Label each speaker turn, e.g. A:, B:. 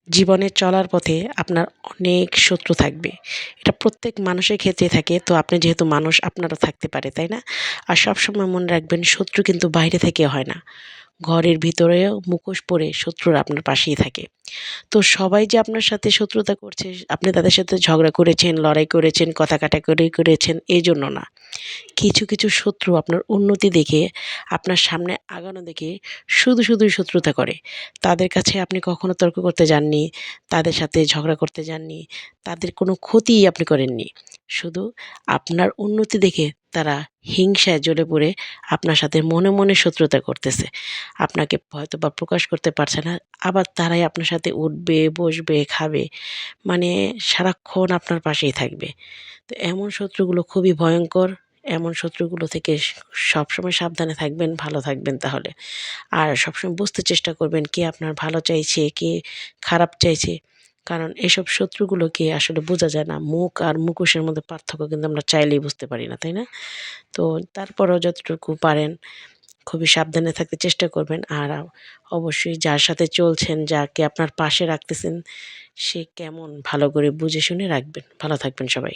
A: জীবনে চলার পথে আপনার অনেক শত্রু থাকবে। এটা প্রত্যেক মানুষের ক্ষেত্রেই থাকে। তো আপনি যেহেতু মানুষ আপনারও থাকতে পারে, তাই না? আর সবসময় মনে রাখবেন শত্রু কিন্তু বাইরে থেকে হয় না। ঘরের ভিতরেও মুখোশ পরে শত্রুরা আপনার পাশেই থাকে। তো সবাই যে আপনার সাথে শত্রুতা করছে, আপনি তাদের সাথে ঝগড়া করেছেন, লড়াই করেছেন, কথা কাটাকাটি করেছেন এজন্য না। কিছু, কিছু শত্রু আপনার উন্নতি দেখে, আপনার সামনে আগানো দেখে শুধুই শত্রুতা করে। তাদের কাছে আপনি কখনো তর্ক করতে যাননি, তাদের সাথে ঝগড়া করতে যাননি, তাদের কোনো ক্ষতিই আপনি করেননি। শুধু আপনার উন্নতি দেখে তারা হিংসায় জ্বলে পড়ে আপনার সাথে মনে শত্রুতা করতেছে। আপনাকে হয়তোবা প্রকাশ করতে পারছে না, আবার তারাই আপনার সাথে উঠবে, বসবে, খাবে। মানে সারাক্ষণ আপনার পাশেই থাকবে। তো এমন শত্রুগুলো খুবই ভয়ংকর। এমন শত্রুগুলো থেকে সবসময় সাবধানে থাকবেন, ভালো থাকবেন তাহলে। আর সবসময় বুঝতে চেষ্টা করবেন কে আপনার ভালো চাইছে, কে খারাপ চাইছে। কারণ এসব শত্রুগুলোকে আসলে বোঝা যায় না। মুখ আর মুখোশের মধ্যে পার্থক্য কিন্তু আমরা চাইলেই বুঝতে পারি না, তাই না? তো তারপরেও যতটুকু পারেন খুবই সাবধানে থাকতে চেষ্টা করবেন। আর অবশ্যই যার সাথে চলছেন, যাকে আপনার পাশে রাখতেছেন, সে কেমন ভালো করে বুঝে শুনে রাখবেন। ভালো থাকবেন সবাই।